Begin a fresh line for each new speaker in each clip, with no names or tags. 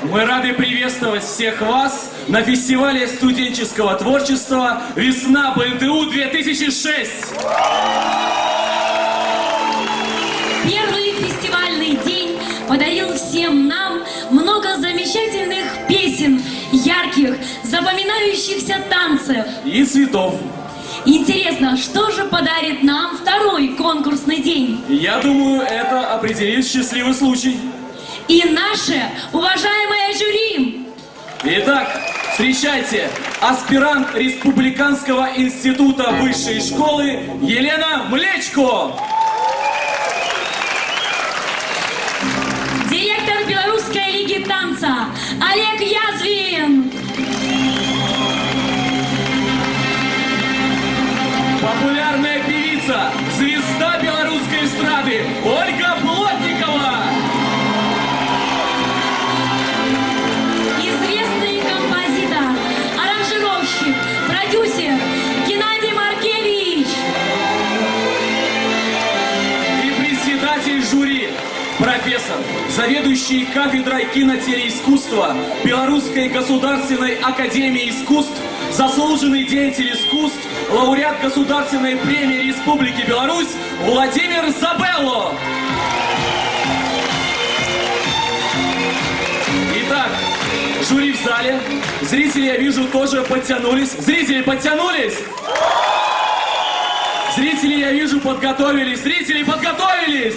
Мы рады приветствовать всех вас на фестивале студенческого творчества «Весна БНТУ-2006».
Первый фестивальный день подарил всем нам много замечательных песен, ярких, запоминающихся танцев
И цветов.
Интересно, что же подарит нам второй конкурсный день?
Я думаю, это определит счастливый случай.
И наше уважаемое жюри!
Итак, встречайте, аспирант Республиканского института высшей школы Елена Млечко.
Директор Белорусской лиги танца Олег Язвин.
Популярная певица, звезда белорусской эстрады Ольга Плотникова.
Известный композитор, аранжировщик, продюсер Геннадий Маркевич.
И председатель жюри, профессор, заведующий кафедрой кинотелеискусства Белорусской государственной академии искусств, заслуженный деятель искусств, лауреат Государственной премии Республики Беларусь Владимир Забелло. Итак, жюри в зале. Зрители, я вижу, тоже подтянулись. Зрители подтянулись? Зрители, я вижу, подготовились. Зрители подготовились?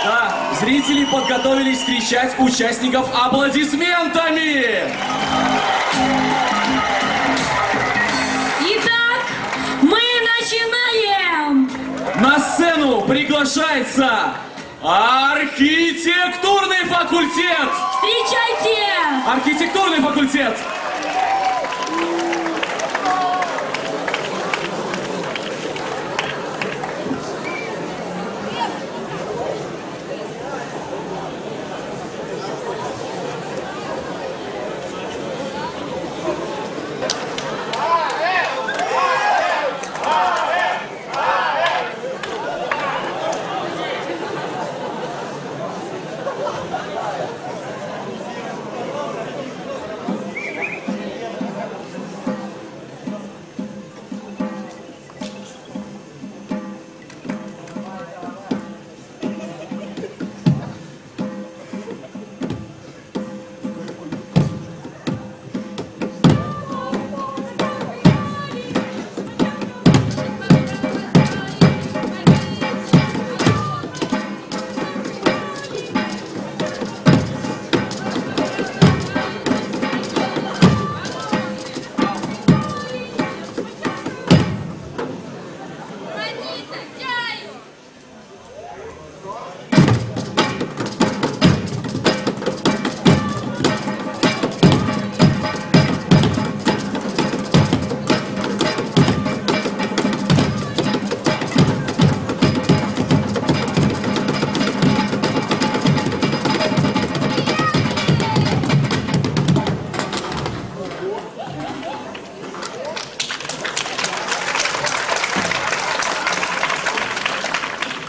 Да, зрители подготовились встречать участников аплодисментами.
Итак, мы начинаем!
На сцену приглашается архитектурный факультет!
Встречайте!
Архитектурный факультет!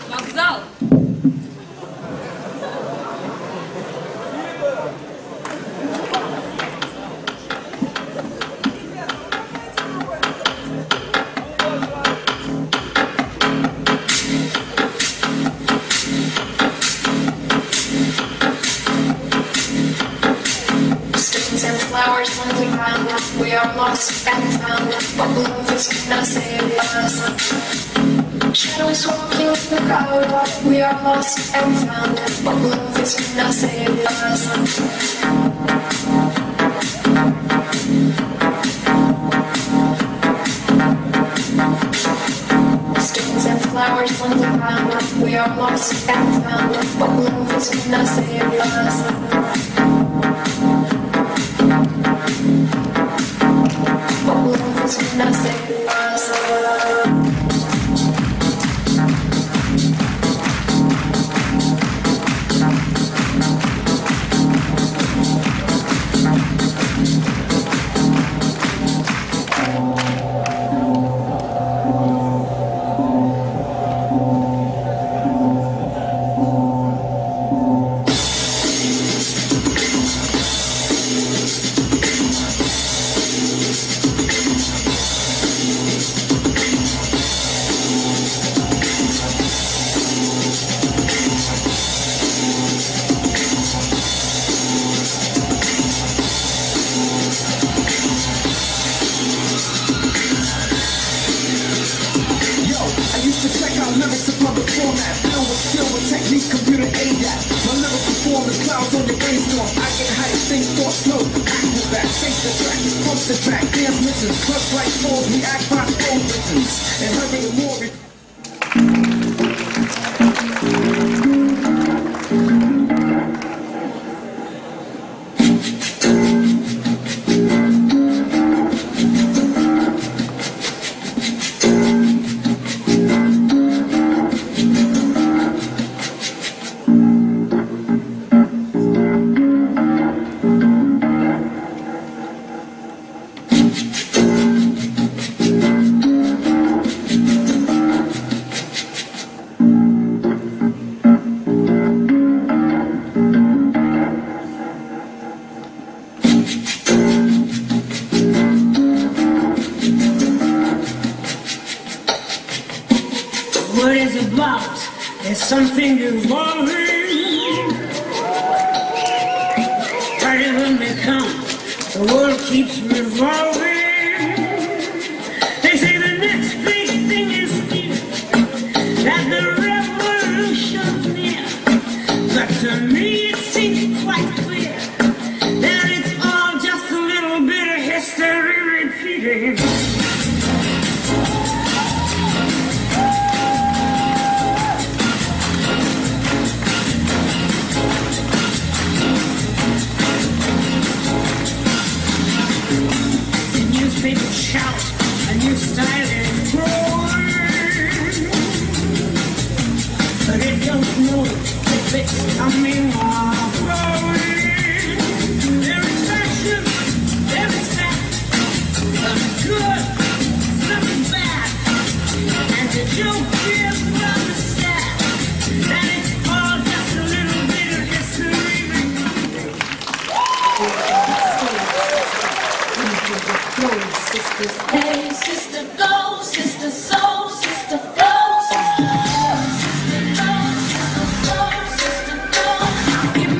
Вокзал!
Stones and flowers landing round, we are lost and found, but love is not saved us. Shadows walking in the crowd, we are lost and found, but love is not saved us. Stones and flowers landing round, we are lost and found, but love is not saved us. Not saving us.
need computer aid that. My lyrical form is clouds on your brainstorm. I get hype, think, thought, flow, acrobat, shake the track, pump the track, dance missions, clutch like falls, react by old rhythms, and hurry more.
What it's about is something evolving. Whatever may come, the world keeps revolving. They say the next big thing is here, that the revolution's near. But to me it seems quite clear that it's all just a little bit of history repeating. People shout, a new style is growing, but they don't know if it's coming or going. There is fashion, there is fact, some good, some bad, and the joke is not the stat, that it's all just a little bit of history.
Hey, sister, go, sister, soul, sister, flow, sister, go, sister, go, sister, go. Give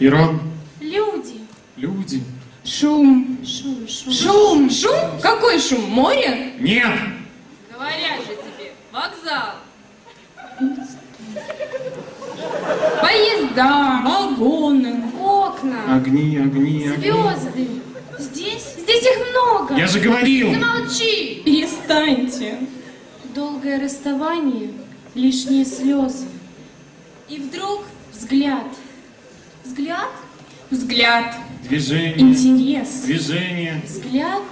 Ирон.
Люди.
Люди.
Шум.
Шум, шум.
Шум. Шум? Какой шум? Море?
Нет.
Говорят же тебе, вокзал.
Поезда, вагоны.
Окна.
Огни, огни, огни.
Звезды. Здесь? Здесь их много.
Я же говорил.
Замолчи.
Перестаньте.
Долгое расставание, лишние слезы. И вдруг взгляд. Взгляд?
Взгляд.
Движение.
Интерес.
Движение.
Взгляд.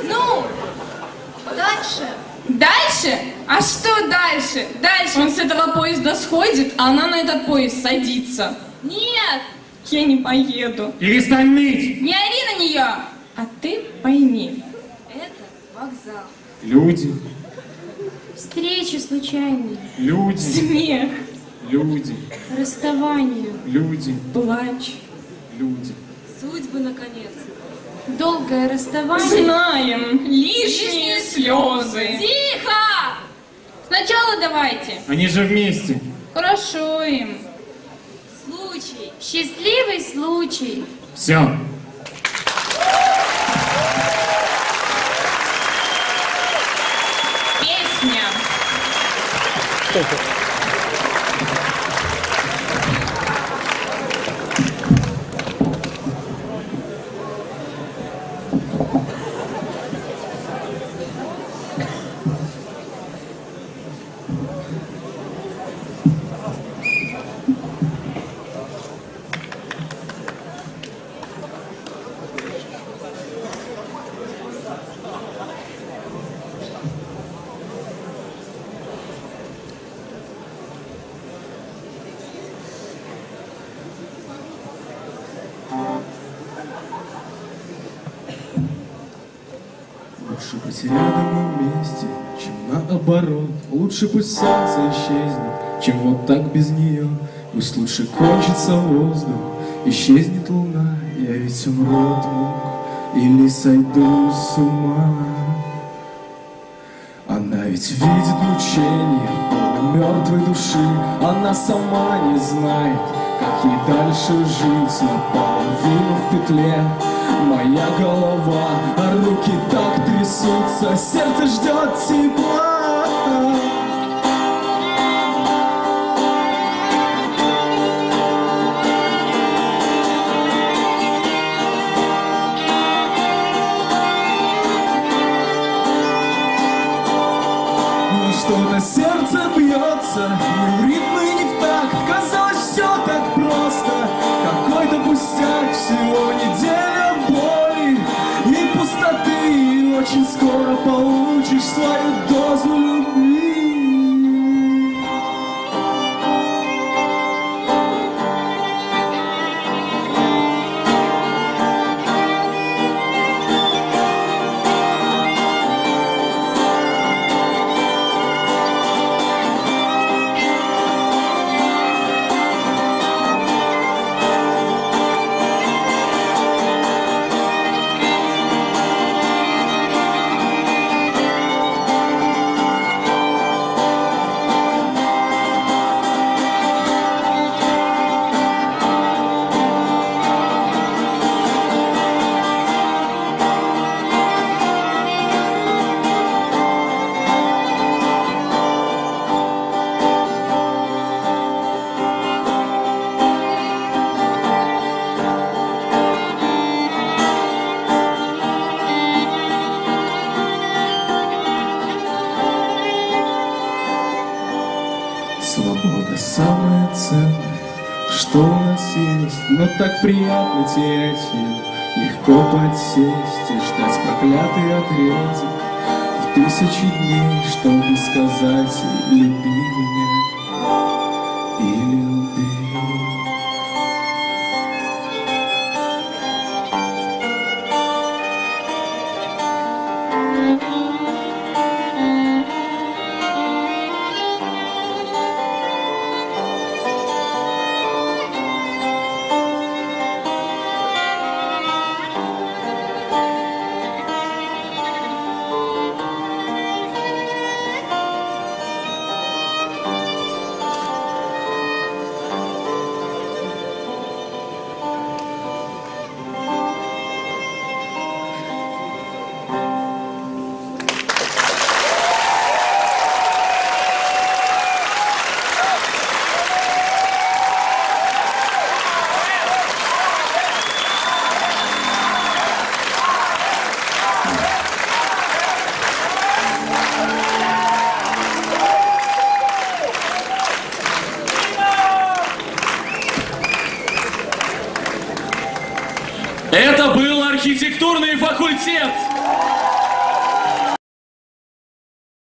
Ну, дальше.
Дальше? А что дальше? Дальше он с этого поезда сходит, а она на этот поезд садится.
Нет.
Я не поеду.
Перестань ныть.
Не ори на нее. А ты пойми.
Это вокзал.
Люди.
Встречи случайные.
Люди.
Смех.
Люди.
Расставание.
Люди.
Плач.
Люди.
Судьбы, наконец. Долгое расставание.
Знаем. Лишние слезы.
Тихо!
Сначала давайте.
Они же вместе.
Хорошо им.
Случай. Счастливый случай.
Все.
Песня.
Лучше быть рядом и вместе, чем наоборот. Лучше пусть солнце исчезнет, чем вот так без нее. Пусть лучше кончится воздух, исчезнет луна. Я ведь умру от мук или сойду с ума. Она ведь видит мучение полумертвой души. Она сама не знает, как ей дальше жить. Наполовину в петле моя голова, а руки так трясутся, сердце ждет тепла. Но что-то сердце бьется, не в ритм и не в такт. Казалось, все так просто, какой-то пустяк. Всего неделя боли и пустоты, и очень скоро получишь свою дозу любви. Свобода самое ценное, что у нас есть, но так приятно терять ее. Легко подсесть и ждать проклятый отрезок в 1000 дней, чтобы сказать «люби меня» или «убей».
Архитектурный факультет